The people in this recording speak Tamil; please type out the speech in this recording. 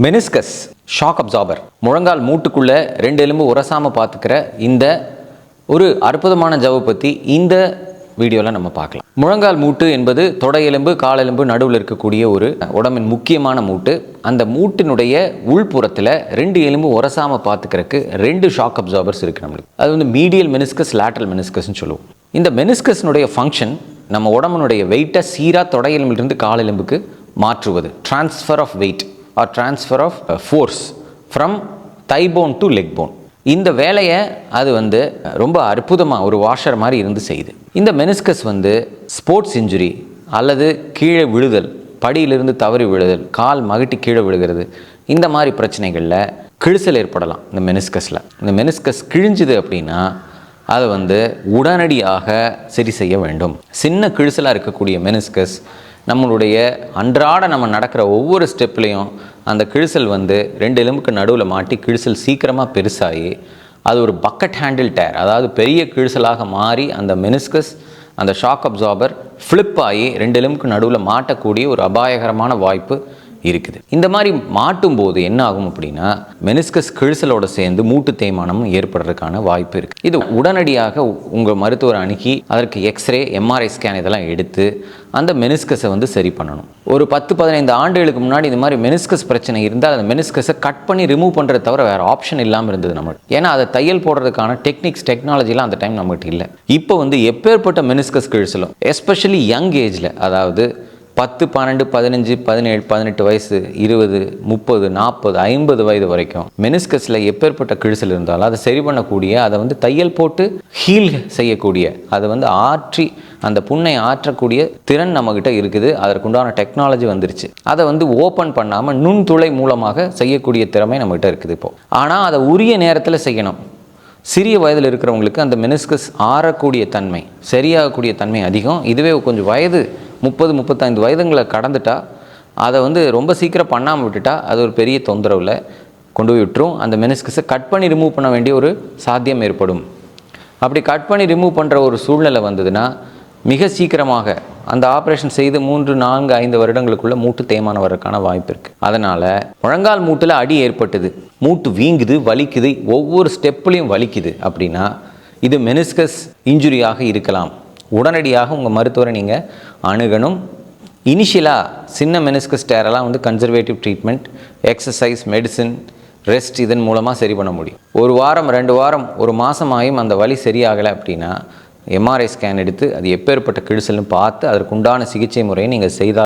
மெனிஸ்கஸ் ஷாக் அப்சார்பர் முழங்கால் மூட்டுக்குள்ள ரெண்டு எலும்பு உரசாமல் பார்த்துக்கிற இந்த ஒரு அற்புதமான ஜவ்வை பற்றி இந்த வீடியோவில் நம்ம பார்க்கலாம். முழங்கால் மூட்டு என்பது தொடை எலும்பு காலெலும்பு நடுவில் இருக்கக்கூடிய ஒரு உடம்பின் முக்கியமான மூட்டு. அந்த மூட்டினுடைய உள்புறத்தில் ரெண்டு எலும்பு உரசாமல் பார்த்துக்கிறதுக்கு ரெண்டு ஷாக் அப்சார்பர்ஸ் இருக்குது நம்மளுக்கு. அது வந்து மீடியல் மெனிஸ்கஸ் லேட்டரல் மெனிஸ்கஸ்ன்னு சொல்லுவோம். இந்த மெனிஸ்கஸ்னுடைய ஃபங்க்ஷன் நம்ம உடம்புனுடைய வெயிட்டை சீராக தொடை எலும்பிலிருந்து காலெலும்புக்கு மாற்றுவது, transfer of weight or transfer of force from thigh bone to leg bone. இந்த வேலையை அது வந்து ரொம்ப அற்புதமாக ஒரு வாஷர் மாதிரி இருந்து செய்யுது. இந்த மெனிஸ்கஸ் வந்து ஸ்போர்ட்ஸ் இன்ஜுரி அல்லது கீழே விழுதல், படியிலிருந்து தவறி விழுதல், கால் மகட்டி கீழே விழுகிறது, இந்த மாதிரி பிரச்சனைகளில் கிழிசல் ஏற்படலாம். இந்த மெனிஸ்கஸ் கிழிஞ்சுது அப்படின்னா அதை வந்து உடனடியாக சரி செய்ய வேண்டும். சின்ன கிழிசலாக இருக்கக்கூடிய மெனிஸ்கஸ் நம்மளுடைய அன்றாட நம்ம நடக்கிற ஒவ்வொரு ஸ்டெப்லேயும் அந்த கிழிசல் வந்து ரெண்டு எலும்புக்கு நடுவில் மாட்டி கிழிசல் சீக்கிரமாக பெருசாகி அது ஒரு பக்கெட் ஹேண்டில் டேர், அதாவது பெரிய கிழிசலாக மாறி அந்த மெனிஸ்கஸ் அந்த ஷாக் அப்சார்பர் ஃப்ளிப் ஆகி ரெண்டு எலும்புக்கு நடுவில் மாட்டக்கூடிய ஒரு அபாயகரமான வாய்ப்பு இருக்குது. இந்த மாதிரி மாட்டும் போது என்ன ஆகும் அப்படின்னா மெனிஸ்கஸ் கிழிசலோடு சேர்ந்து மூட்டு தேய்மானமும் ஏற்படுறதுக்கான வாய்ப்பு இருக்குது. இது உடனடியாக உங்கள் மருத்துவர் அணுகி அதற்கு எக்ஸ்ரே எம்ஆர்ஐ ஸ்கேன் இதெல்லாம் எடுத்து அந்த மெனிஸ்கஸை வந்து சரி பண்ணணும். ஒரு 10-15 ஆண்டுகளுக்கு முன்னாடி இந்த மாதிரி மெனிஸ்கஸ் பிரச்சனை இருந்தால் அந்த மெனிஸ்கஸை கட் பண்ணி ரிமூவ் பண்ணுறத தவிர வேறு ஆப்ஷன் இல்லாமல் இருந்தது நம்மளுக்கு. ஏன்னா அதை தையல் போடுறதுக்கான டெக்னாலஜிலாம் அந்த டைம் நம்மகிட்ட இல்லை. இப்போ வந்து எப்பேற்பட்ட மெனிஸ்கஸ் கிழிசலும் எஸ்பெஷலி யங் ஏஜில், அதாவது 10, 12, 15, 17, 18 வயசு, 20, 30, 40, 50 வயது வரைக்கும் மெனிஸ்கஸில் எப்பேற்பட்ட கிழிசல் இருந்தாலும் அதை சரி பண்ணக்கூடிய, அதை வந்து தையல் போட்டு ஹீல் செய்யக்கூடிய, அதை வந்து ஆற்றி அந்த புண்ணை ஆற்றக்கூடிய திறன் நம்மக்கிட்ட இருக்குது. அதற்குண்டான டெக்னாலஜி வந்துருச்சு. அதை வந்து ஓப்பன் பண்ணாமல் நுண்துளை மூலமாக செய்யக்கூடிய திறமை நம்மகிட்ட இருக்குது இப்போது. ஆனால் அதை உரிய நேரத்தில் செய்யணும். சிறிய வயதில் இருக்கிறவங்களுக்கு அந்த மெனிஸ்கஸ் ஆறக்கூடிய தன்மை, சரியாகக்கூடிய தன்மை அதிகம். இதுவே கொஞ்சம் வயது 30-35 வயதுங்களை கடந்துட்டா அதை வந்து ரொம்ப சீக்கிரம் பண்ணாமல் விட்டுட்டா அது ஒரு பெரிய தொந்தரவில் கொண்டு போய் விட்டுரும். அந்த மெனிஸ்கஸை கட் பண்ணி ரிமூவ் பண்ண வேண்டிய ஒரு சாத்தியம் ஏற்படும். அப்படி கட் பண்ணி ரிமூவ் பண்ணுற ஒரு சூழ்நிலை வந்ததுன்னா மிக சீக்கிரமாக அந்த ஆப்ரேஷன் செய்து 3, 4, 5 வருடங்களுக்குள்ள மூட்டு தேய்மானம் வர்றதுக்கான வாய்ப்பு இருக்குது. அதனால் முழங்கால் மூட்டில் அடி ஏற்பட்டது, மூட்டு வீங்குது, வலிக்குது, ஒவ்வொரு ஸ்டெப்லையும் வலிக்குது அப்படின்னா இது மெனிஸ்கஸ் இன்ஜுரியாக இருக்கலாம். உடனடியாக உங்கள் மருத்துவரை நீங்கள் அணுகணும். இனிஷியலாக சின்ன மெனிஸ்கஸ் டேரெல்லாம் வந்து conservative treatment, exercise, medicine, rest இதன் மூலமாக சரி பண்ண முடியும். 1 வாரம் 2 வாரம் 1 மாதம் ஆகியும் அந்த வலி சரியாகலை அப்படின்னா எம்ஆர்ஐ ஸ்கேன் எடுத்து அது எப்பேற்பட்ட கிழிசல்னு பார்த்து அதற்குண்டான சிகிச்சை முறையை நீங்கள் செய்தால்